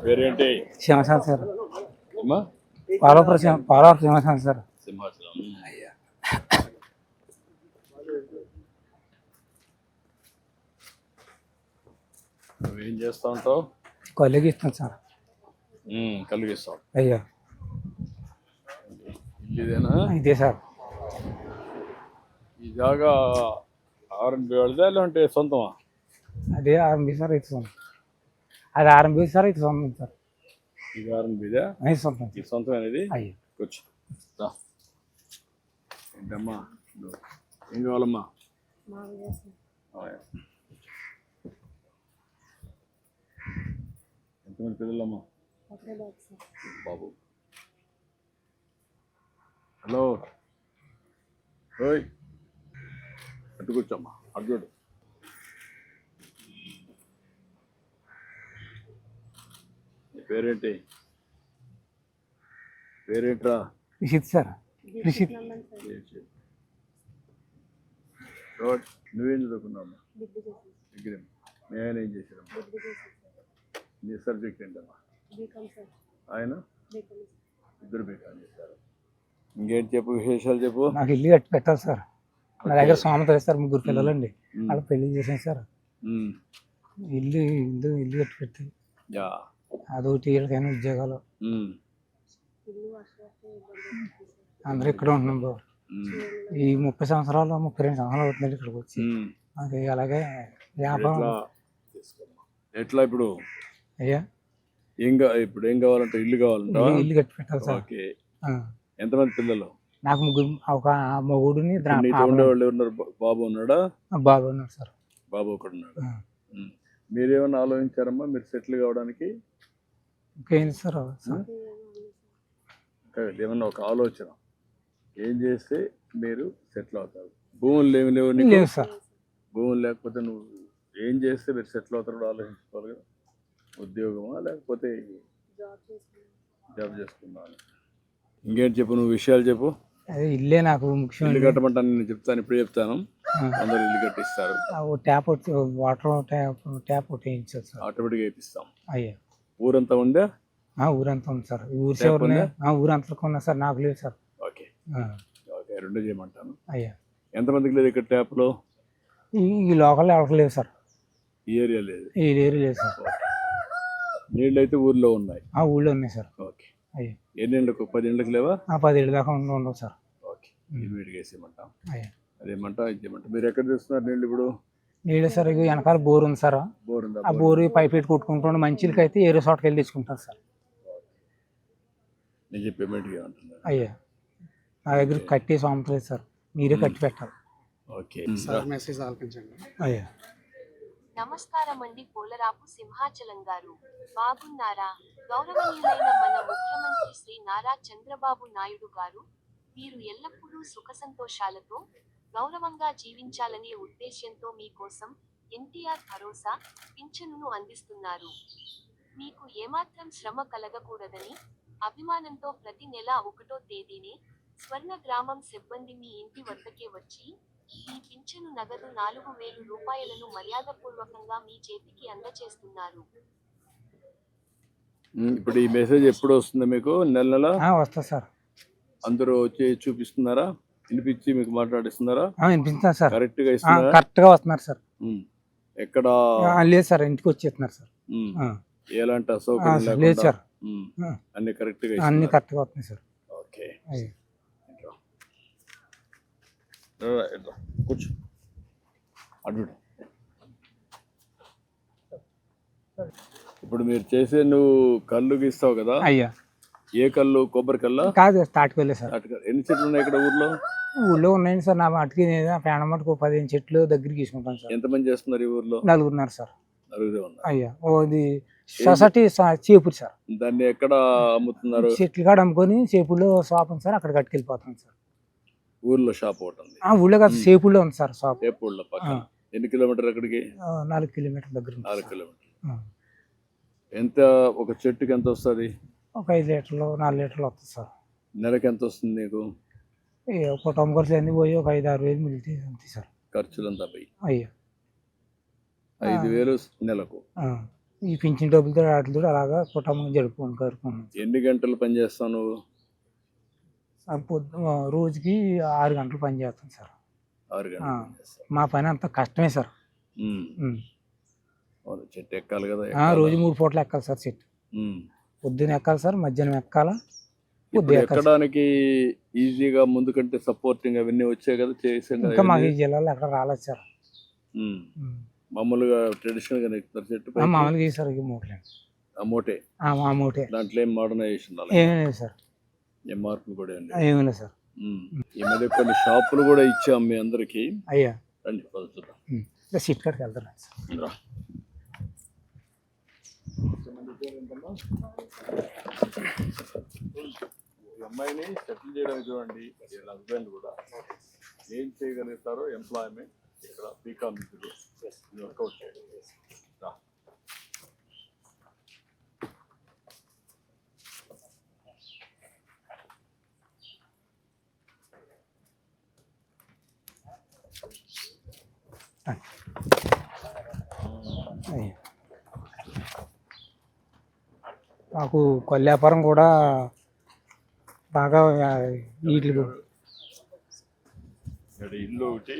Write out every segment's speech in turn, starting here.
పేరేంటి? సింహాచలం సార్. అమ్మా పాలవరం సింహాచలం సార్. సింహాచలం. అయ్యా నువ్వేం చేస్తా ఉంటావు? కొలిగి ఇస్తాను సార్. కలిగిస్తావు. అయ్యా ఇదేనా? ఇదే సార్. ఈ జాగా ఆర్ఎన్బి వాళ్ళదా లేదంటే సొంతమా? అదే ఆర్ఎంబి సార్. ఇది సొంతం. అది ఆర్ఎంబి సార్. ఇది సొంతం సార్. ఇది ఆర్ఎన్బిదా? అది సొంతం. ఇది సొంతం అనేది. అయ్యా కూర్చో. ఏంటమ్మా ఏం కావాలమ్మా? ఎంతమంది పిల్లలమ్మా? బాబు. హలో ఓయ్ అటు కూర్చోమ్మా. అటు చూడు. నీ పేరేంటి? పేరేంట్రా? రిషిత్ సార్. రిషిత్. నువ్వేం చదువుకున్నావమ్మా? డిగ్రీ. మీ ఆయన ఏం చేశారమ్మా? నీ సబ్జెక్ట్ ఏంటమ్మా? ఆయన ఇద్దరు బీకాం చేశారు. ఇంకేంటి చెప్పు, విశేషాలు చెప్పు. నాకు ఇల్లు కట్టి పెట్టాలి సార్. నా దగ్గర సోమత సార్. 3 పిల్లలండి. వాళ్ళ పెళ్లి చేసాను సార్. ఇల్లు ఇల్లు ఇల్లు కట్టి పెట్టి అదొకటి వీళ్ళకైనా ఉద్యోగాలు. అందరూ ఇక్కడ ఉంటున్నాం బాబు. ఈ 30 సంవత్సరాలు 32 సంవత్సరాలు అవుతుంది ఇక్కడికి వచ్చి. అది అలాగే వ్యాపారం. ఎట్లా ఇప్పుడు? అయ్యా ఇప్పుడు ఏం కావాలంటే ఇల్లు కావాలంటే ఇల్లు కట్టి పెట్టాలి సార్. ఓకే. ఎంతమంది పిల్లలు? నాకు 3. ఒక మొగుడిని ఉండేవాళ్ళు ఉన్నారు. బాబు ఉన్నాడా? బాబు ఉన్నారు సార్. బాబు ఒకడు ఉన్నాడు. మీరేమన్నా ఆలోచించారమ్మా మీరు సెటిల్ కావడానికి? ఇంకేంటి సార్? ఏమన్నా ఒక ఆలోచన ఏం చేస్తే మీరు సెటిల్ అవుతారు? భూములు ఏమి లేవు లేవు సార్. భూములు లేకపోతే నువ్వు ఏం చేస్తే మీరు సెటిల్ అవుతారో ఆలోచించుకోవాలి కదా. ఉద్యోగమా లేకపోతే జాబ్ చేసుకున్నాను? ఇంకేంటి చెప్పు, నువ్వు విషయాలు చెప్పు. అదే ఇల్లే నాకు ముఖ్యం. ఇల్లు కట్టమంటాను. నేను చెప్తాను, ఇప్పుడు చెప్తాను. అందరూ ఇల్లు కట్టిస్తారు. ట్యాప్ వాటర్ ట్యాప్ ఒకటి వేయించారు సార్. ఆటోమేటిక్గా వేయిస్తాం. అయ్యా ఊరంతా ఉందా? ఊరంతా ఉంది సార్. ఊరి సేవలు ఊరంతా ఉన్నా సార్. నాకు లేదు సార్. Okay okay, 2 చేయమంటాను. అయ్యా ఎంతమందికి లేదు ఇక్కడ ట్యాప్లో? ఈ లోకల్ ఎవరికి లేదు సార్. ఈ ఏరియా లేదు? ఈ ఏరియా లేదు సార్. నీళ్ళు అయితే ఊర్లో ఉన్నాయి? ఊళ్ళో ఉన్నాయి సార్. ఓకే. అయ్యా ఎన్ని ఏళ్ళకు? 10 ఏళ్ళకి లేవా? 10 ఏళ్ళ దాకా ఉండవు సార్. ఓకే. ఇమీడియట్గా వేసేయమంటాం. అయ్యా అదేమంటా ఇచ్చేయమంటాం. మీరు ఎక్కడ తెస్తున్నారు నీళ్ళు ఇప్పుడు? నీళ్ళు సార్ వెనకాల బోర్ ఉంది సార్. బోర్ ఉందా? ఆ బోరు పైప్ పెట్టి కొట్టుకుంటుండే మంచిలకి అయితే ఏరే చోటకి వెళ్ళి తెచ్చుకుంటారు సార్. నేను చెప్పి ఇమీడియట్గా అంటున్నాను. అయ్యా నా దగ్గర కట్టి సోమతలేదు సార్. మీరే కట్టి పెట్టాలి. Okay sir. మెసేజ్ ఆలకించండి. అయ్యా నమస్కారం అండి పోలరాపు సింహాచలం గారు. బాగున్నారా? గౌరవనీయులైన మన ముఖ్యమంత్రి శ్రీ నారా చంద్రబాబు నాయుడు గారు మీరు ఎల్లప్పుడూ సుఖ సంతోషాలతో గౌరవంగా జీవించాలనే ఉద్దేశ్యంతో మీకోసం ఎన్టీఆర్ భరోసా పింఛనును అందిస్తున్నారు. మీకు ఏమాత్రం శ్రమ కలగకూడదని అభిమానంతో ప్రతి నెల 1వ తేదీనే స్వర్ణ గ్రామం సిబ్బంది మీ ఇంటి వద్దకే వచ్చి ఈ పింఛను నగదు 4,000 రూపాయలను మర్యాదపూర్వకంగా మీ చేతికి అందజేస్తున్నారు. ఇప్పుడు ఈ మెసేజ్ ఎప్పుడు వస్తుంది మీకు? నెల నెల వస్తా సార్. అందరూ వచ్చి చూపిస్తున్నారా? వినిపించి మీకు మాట్లాడిస్తున్నారా? వినిపిస్తున్నారు సార్. కరెక్ట్ గా ఇస్తున్నారా? కరెక్ట్ గా వస్తున్నారు సార్. ఎక్కడ లేదు సార్, ఇంటికి వచ్చేస్తున్నారు సార్. ఎలాంటి అసౌకర్యం లేదు సార్. అన్ని కరెక్ట్ గా అన్ని కరెక్ట్ గా వస్తున్నాయి సార్. ఓకే కూర్చో. అడ్డు ఇప్పుడు మీరు చేసే నువ్వు కళ్ళు గీస్తావు కదా? అయ్యా ఏ కళ్ళు? కొబ్బరి కల్లా? కాదు, తాటికల్లే సార్. ఎన్ని చెట్లు ఉన్నాయి ఇక్కడ ఊర్లో? ఊళ్ళో ఉన్నాయండి సార్. నా మటుకి పేడ మటుకు 15 చెట్లు దగ్గర గీసుకుంటాను సార్. ఎంతమంది చేస్తున్నారు ఈ ఊర్లో? 4 ఉన్నారు సార్. 4 ఉన్నారు. అయ్యా ఇది సొసైటీ చేపూరు సార్. దాన్ని ఎక్కడ అమ్ముతున్నారు? చెట్లు కాడ అమ్ముకొని చేపూరులో షాప్ ఉంది సార్. అక్కడ కట్టుకెళ్ళిపోతాం సార్. ఊర్లో షాప్ ఒకటి ఉంది? ఊళ్ళో కాదు, చేపూరులో ఉంది సార్ షాప్. చేపూరులో పక్కన. ఎన్ని కిలోమీటర్ అక్కడికి? 4 కిలోమీటర్ దగ్గర. 4 కిలోమీటర్. ఎంత ఒక చెట్టుకి ఎంత వస్తుంది? ఒక 5 లీటర్లు 4 లీటర్లు వస్తుంది సార్. నెలకి ఎంత వస్తుంది నీకు? కుటుంబ ఖర్చులు అన్నీ పోయి ఒక 5-6 వేలు మిగులుతాయి అంతే సార్. ఖర్చులంతా పోయి అయ్యా 5,000 నెలకు. ఈ పింఛన్ డబ్బులతో వాటితో అలాగా కుటుంబం జరుపుకుంటున్నాం. ఎన్ని గంటలు పని చేస్తావు నువ్వు? రోజుకి 6 గంటలు పని చేస్తాం సార్. 6 గంటలు పని చేస్తావు. మా పని అంత కష్టమే సార్. చెట్టు ఎక్కాలి కదా. రోజు 3 పూటలు ఎక్కాలి సార్ చెట్టు. పొద్దున ఎక్కాలి సార్, మధ్యాహ్నం ఎక్కాలా. ఎక్కడానికి ఈజీగా ముందు కంటే సపోర్టింగ్ అవన్నీ వచ్చాయి కదా, చేసాం కదా. ఇంకా మాకు ఈ జిల్లాలో ఎక్కడ రాలేదు సార్. మామూలుగా ట్రెడిషనల్ గా ఎక్కుతారు చెట్టు మామూలుగా సార్. మోటే దాంట్లో ఏం మోడర్నైజేషన్ ఏమీ లేదు సార్. ఏం మార్పులు కూడా ఏమీ లేదు సార్. ఈ మధ్య కొన్ని షాపులు కూడా ఇచ్చాం మీ అందరికి. అయ్యా రండి చూద్దాం. సీట్ కాడికి వెళ్తారు. అమ్మాయిని సెటిల్ చేయడానికి చూడండి. వీళ్ళ హస్బెండ్ కూడా ఏం చేయగలుగుతారో ఎంప్లాయ్మెంట్ ఇక్కడ బీకామ్ వర్కౌట్ చేయండి. మాకు కొల్లి వ్యాపారం కూడా బాగా వీటి ఇల్లు ఒకటి,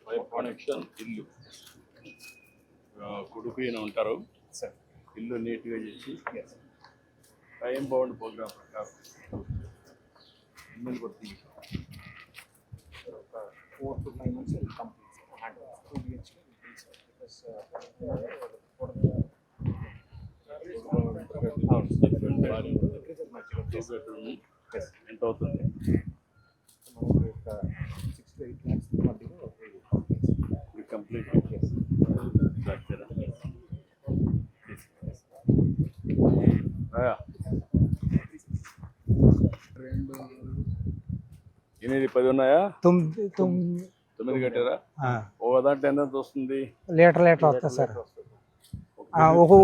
పైప్ కనెక్షన్ ఇల్లు, కొడుకు ఈయన ఉంటారు. ఇల్లు నీట్గా చేసి టైం బౌండ్ ప్రోగ్రామ్ ప్రకారం ఇల్లు కొడుతుంది. 4 to 5 months will complete and 2 BHK will be because ఎంత అవుతుంది? 6 to 8 lakhs మధ్యలో కంప్లీట్. ఎనిమిది 10 ఉన్నాయా? 9 కట్టారా? ఒక దాంట్లో ఎంత వస్తుంది? లీటర్ వస్తుంది సార్.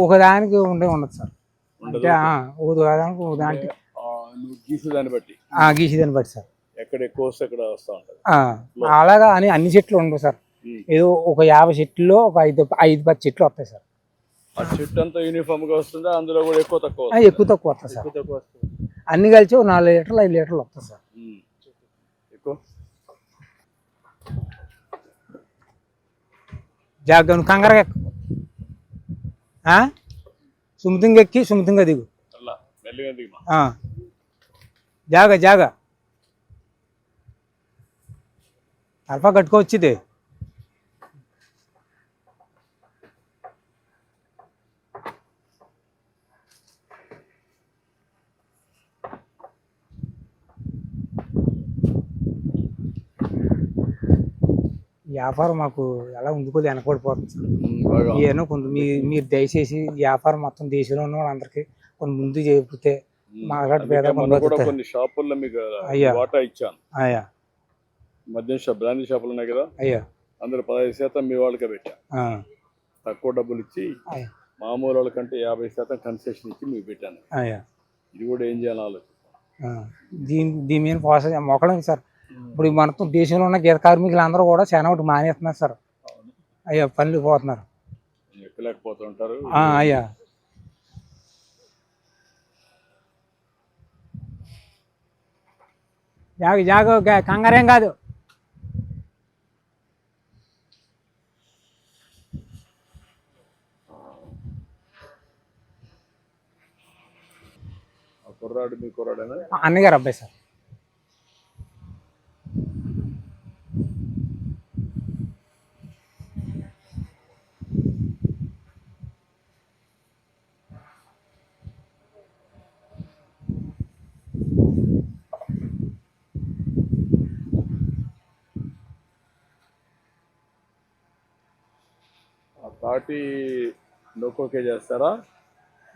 ఒక దానికి ఉండదు సార్. అంటే ఒక దానికి నువ్వు గీసేదాన్ని బట్టి సార్. ఎక్కడ ఎక్కువ వస్తే అక్కడ వస్తూ ఉంటుంది. అలాగా అని అన్ని చెట్లు ఉండవు సార్. ఏదో ఒక 50 చెట్లలో ఒక 5-10 చెట్లు వస్తాయి సార్. ఆ చెట్టు అంతా యూనిఫామ్ గా వస్తుందా? అందులో కూడా ఎక్కువ తక్కువ వస్తుంది సార్. అన్ని కలిసి 4 లీటర్లు 5 లీటర్లు వస్తాయి సార్. ఎక్కువ జాగ్రత్త కంగారుగా ఎక్కువ సుమతంగా ఎక్కి సుమతంగా దిగు. జాగా అల్ఫా కట్టుకోవచ్చుది. వ్యాపారం మాకు ఎలా ఉండిపోతే వెనకబడిపోతుంది సార్. ఏమో కొంచెం మీరు దయచేసి వ్యాపారం మొత్తం దేశంలో ఉన్న వాళ్ళందరికీ కొన్ని ముందు చేయకపోతే కొన్ని షాపుల్లో మీకు వాటా ఇచ్చాను. అయ్యా మధ్య బ్రాండ్ షాపులు ఉన్నాయి కదా, అయ్యా అందరు 15% మీ వాళ్ళకే పెట్టా. తక్కువ డబ్బులు ఇచ్చి మామూలు వాళ్ళకంటే 50% కన్సెషన్ ఇచ్చి మీకు పెట్టాను. అయ్యా ఇది కూడా ఏం చేయాలి ఆలోచన. దీని మీద ప్రాసెస్ మొక్కడం సార్. ఇప్పుడు మనతో దేశంలో ఉన్న గీత కార్మికులు అందరూ కూడా చాలా ఒకటి మానేస్తున్నారు సార్. అయ్యా పనులు పోతున్నారు, ఎక్కలేకపోతుంటారు. అయ్యా జాగ కంగారేం కాదు. కుర్రాడు మీ కుర్రాడేనా? అన్నగారు అబ్బాయి సార్. తాటి నొక్కోకే చేస్తారా?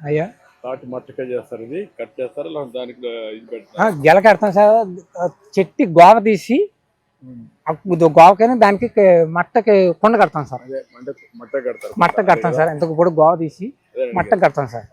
అయ్యా తాటి మట్టకే చేస్తారు. ఇది కట్ చేస్తారా? దానికి ఇది పెడతారా? గెల కడతాం సార్. చెట్టు గోవ తీసి గోవకైనా దానికి మట్టకి కొండ కడతాం సార్. మట్ట కడతాం సార్. ఇంతకు కూడా గోవ తీసి మట్ట కడతాం సార్.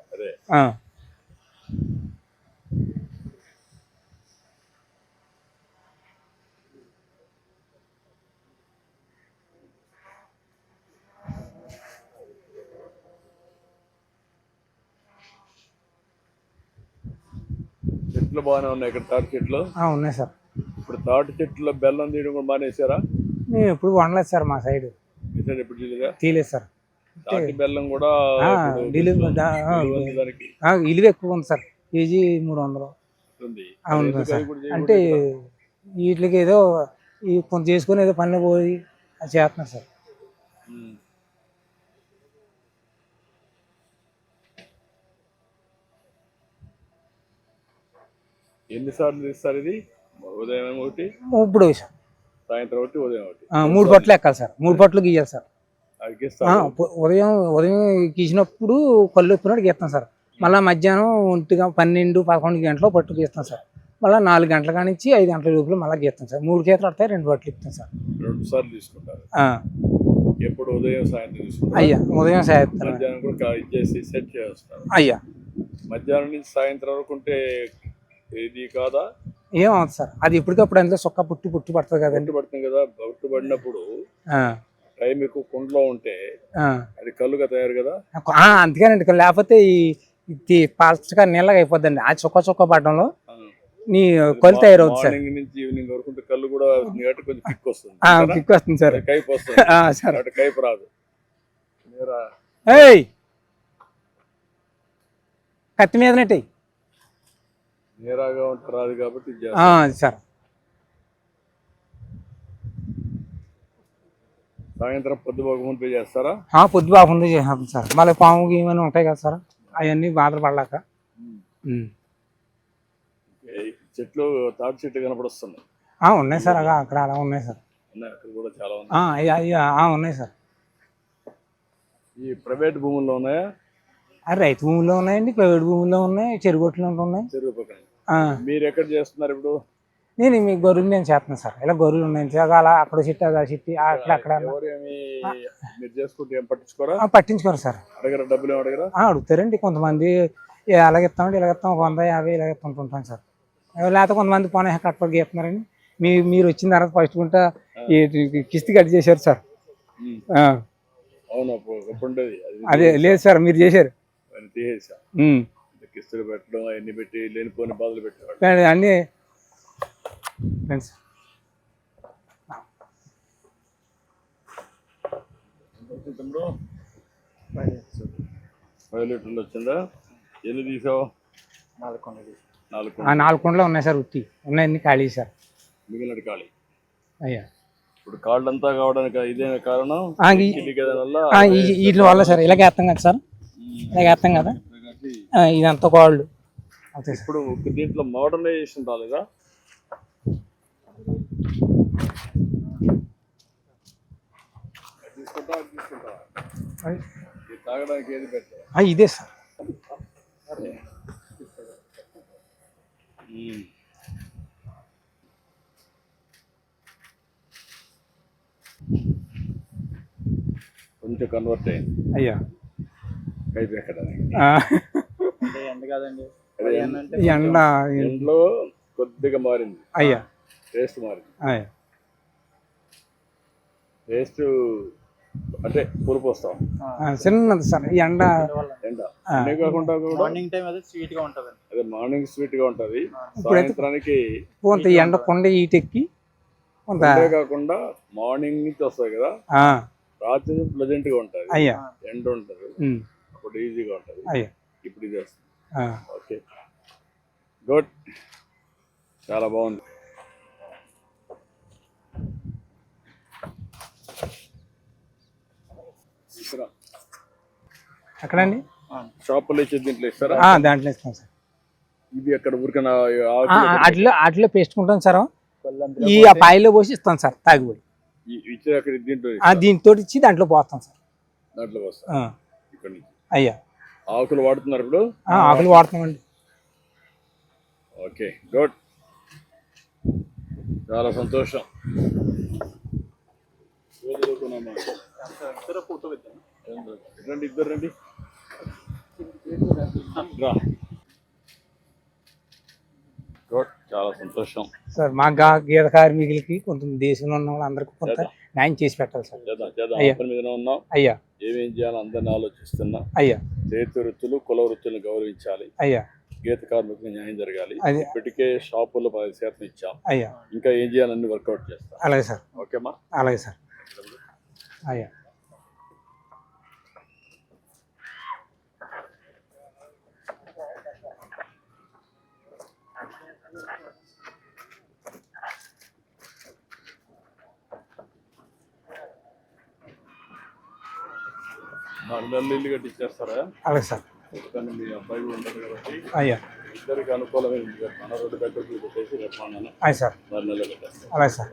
చెట్లు బాగానే ఉన్నాయి ఇక్కడ, తాటి చెట్లు. ఉన్నాయి సార్. ఇప్పుడు తాటి చెట్లు బెల్లం తీయడం కూడా మానేసారా? మేము ఎప్పుడు వండలేదు సార్, మా సైడ్ మీ సైడ్ ఎప్పుడు తీయలేదు సార్. తాటి బెల్లం కూడా విలువ ఎక్కువ ఉంది సార్, కేజీ 300 అవును సార్. అంటే వీటికి ఏదో కొంత చేసుకుని ఏదో పనిలో పోయి అది చేస్తున్నారు సార్. ఎన్నిసార్లు తీస్తారు ఇది? ఉదయం ఒకటి, ఇప్పుడు సాయంత్రం ఒకటి, ఉదయం ఒకటి, 3 పట్లు ఎక్కాలి సార్. 3 పట్లు గీయాలి సార్. ఉదయం గీసినప్పుడు కళ్ళు ఒప్పినట్టు గీస్తాం సార్. మళ్ళీ మధ్యాహ్నం 12-11 గంటలు పట్టు గీస్తాం సార్. మళ్ళీ 4 గంటల కానించి 5 గంటల లోపల మళ్ళీ గీస్తాం సార్. 3 గీతలు పడతాయి, 2 పట్లు ఇస్తాం సార్. 2 సార్లు తీసుకుంటారు. ఎప్పుడు ఉదయం సాయంత్రం తీసుకుంటారు? అయ్యా ఉదయం సాయంత్రం. మధ్యాహ్నం కూడా ఇచ్చేసి సెట్ చేస్తారు. అయ్యా మధ్యాహ్నం నుంచి సాయంత్రం వరకు ఉంటే ఇది కాదా? ఏమవుతుంది సార్, అది ఇప్పటికప్పుడు అందులో సొక్క పుట్టి పడుతుంది కదండి. పడుతుంది కదా. పడినప్పుడు టైం ఎక్కువ కుండలో ఉంటే అది కళ్ళుగా తయారు కదా. అందుకేనండి, లేకపోతే ఈ పాల్చగా నీళ్ళగా అయిపోద్దండి. ఆ చొక్క పడడంలో నీ కళ్ళు తయారవుతుంది సార్. మార్నింగ్ నుంచి ఈవినింగ్ వరకు ఉంటే కళ్ళు కూడా కొంచెం కిక్ వస్తుంది. కిక్ వస్తుంది సార్. కైపు వస్తుంది సార్. అటు కైపు రాదు. కత్తి మీదనట్టు నేరాగా ఉంటే రాదు కాబట్టి సార్. సాయంత్రం పొద్దుబాకు ముందు చేస్తారా? పొద్దుబాకు ముందు చేస్తాం సార్. మళ్ళీ పాము ఏమైనా ఉంటాయి కదా సార్, అవన్నీ బాధలు పడలేక. చెట్లు తాటి చెట్లు కనపడొస్తున్నాయి. ఉన్నాయి సార్, అక్కడ అలా ఉన్నాయి సార్. అక్కడ కూడా చాలా ఉన్నాయి. ఉన్నాయి సార్. ఈ ప్రైవేట్ భూముల్లో ఉన్నాయా? రైతు భూముల్లో ఉన్నాయండి, ప్రైవేట్ భూముల్లో ఉన్నాయి, చెరుగొట్లు ఉన్నాయి. చెరువు పక్కన. మీరు ఎక్కడ చేస్తున్నారు ఇప్పుడు? నేను మీ గొర్రెలు నేను చేస్తున్నాను సార్. ఇలా గొర్రెలు ఉన్నాయి అలా అక్కడ చెట్టు అక్కడ మీరు చేసుకుంటే ఏం పట్టించుకోరా? పట్టించుకోరు సార్. అడగరా? డబ్బులు అడగరా? అడుగుతారండి కొంతమంది. ఎలాగిస్తామంటే ఇలాగిస్తాం, 150 ఇలాగిస్తుంటాం సార్. లేకపోతే కొంతమంది పోనీ కట్టపడి గీస్తున్నారండి. మీరు వచ్చిన తర్వాత ఫస్ట్ గుంట కిస్తీ కట్ చేశారు సార్. అదే లేదు సార్, మీరు చేశారు. కిస్తులు పెట్టడం అవన్నీ పెట్టి లేనిపోని బాధలు పెట్టారు అన్నీ. తమ్ముడు 5 లీటర్లు వచ్చిందా? ఎన్ని తీసావు? 4 కుండలు ఉన్నాయి సార్. ఉత్తి ఉన్నాయన్ని ఖాళీ సార్. మిగిలిన ఖాళీ. అయ్యా ఇప్పుడు కాళ్ళంతా కావడానికి ఇదే కారణం? వీటి వల్ల సార్. ఇలాగే వేస్తాం కదా సార్, ఇలాగే వేస్తాం కదా, ఇదంతా కాళ్ళు. ఇప్పుడు దీంట్లో మోడర్నైజేషన్ రాలేదా? తాగడానికి ఏది పెట్టారు? ఇదే సార్. కొంచెం కన్వర్ట్ అయింది. అయ్యా కైపు ఎక్కడానికి ఎండ కాదండి, ఎండలో కొద్దిగా మారింది. అయ్యా టేస్ట్ మారింది. టేస్ట్ అంటే పులుపు వస్తాం చిన్నది సార్. ఈ ఎండ కాకుండా మార్నింగ్ టైం అదే స్వీట్ గా ఉంటది. అదే మార్నింగ్ స్వీట్ గా ఉంటది. సాయంత్రానికి కొంత ఎండ కొండ ఈటెక్కి కాకుండా మార్నింగ్ నుంచి వస్తాయి కదా, రాత్రి ప్లెజెంట్ గా ఉంటది. అయ్యా ఎండ ఉంటది, అప్పుడు ఈజీగా ఉంటది. అయ్యా ఇప్పుడు ఇది వస్తుంది. ఓకే, గుడ్, చాలా బాగుంది. ఎక్కడండి? షాపులో ఇచ్చే దీంట్లో ఇస్తారా? దాంట్లో ఇస్తాం సార్. ఇది ఎక్కడ ఊరికైనా అట్లా పేసుకుంటాం సార్. ఈ పాయిలో పోసి ఇస్తాం సార్ తాగిపోయి. దీంతో ఇచ్చి దాంట్లో పోస్తాం సార్. దాంట్లో పోస్తాం. ఇక్కడ నుంచి అయ్యా ఆకులు వాడుతున్నారు ఇప్పుడు? ఆకులు వాడుతున్నామండి. ఓకే, గుడ్, చాలా సంతోషం. రండి, ఇద్దరు రండి. గుడ్, చాలా సంతోషం సార్. మా గీత కార్మికులకి కొంచెం దేశంలో ఉన్న వాళ్ళందరికీ కొంత న్యాయం చేసి పెట్టాలి సార్. మీదనే ఉన్నాం. అయ్యా ఏమేం చేయాలో అందరిని ఆలోచిస్తున్నా. అయ్యా చేతి వృత్తులు, కుల వృత్తులను గౌరవించాలి. అయ్యా గీత కార్మికులకు న్యాయం జరగాలి. అది ఇప్పటికే షాపుల్లో 10% ఇచ్చాం. అయ్యా ఇంకా ఏం చేయాలని వర్కౌట్ చేస్తాం. అలాగే సార్, ఓకేమ్మా. అలాగే సార్. అయ్యా నెలలు ఇల్లు కట్టించేస్తారా? అలాగే సార్. కానీ మీ అబ్బాయి కూడా ఉంటారు కాబట్టి అయ్యా ఇద్దరికి అనుకూలమైన ఇల్లు కట్టాను. 2 బెడ్రూమ్లు పెట్టేసి రేపు అయ్యి సార్, 6 నెలలు కట్టేస్తాను. అలాగే సార్.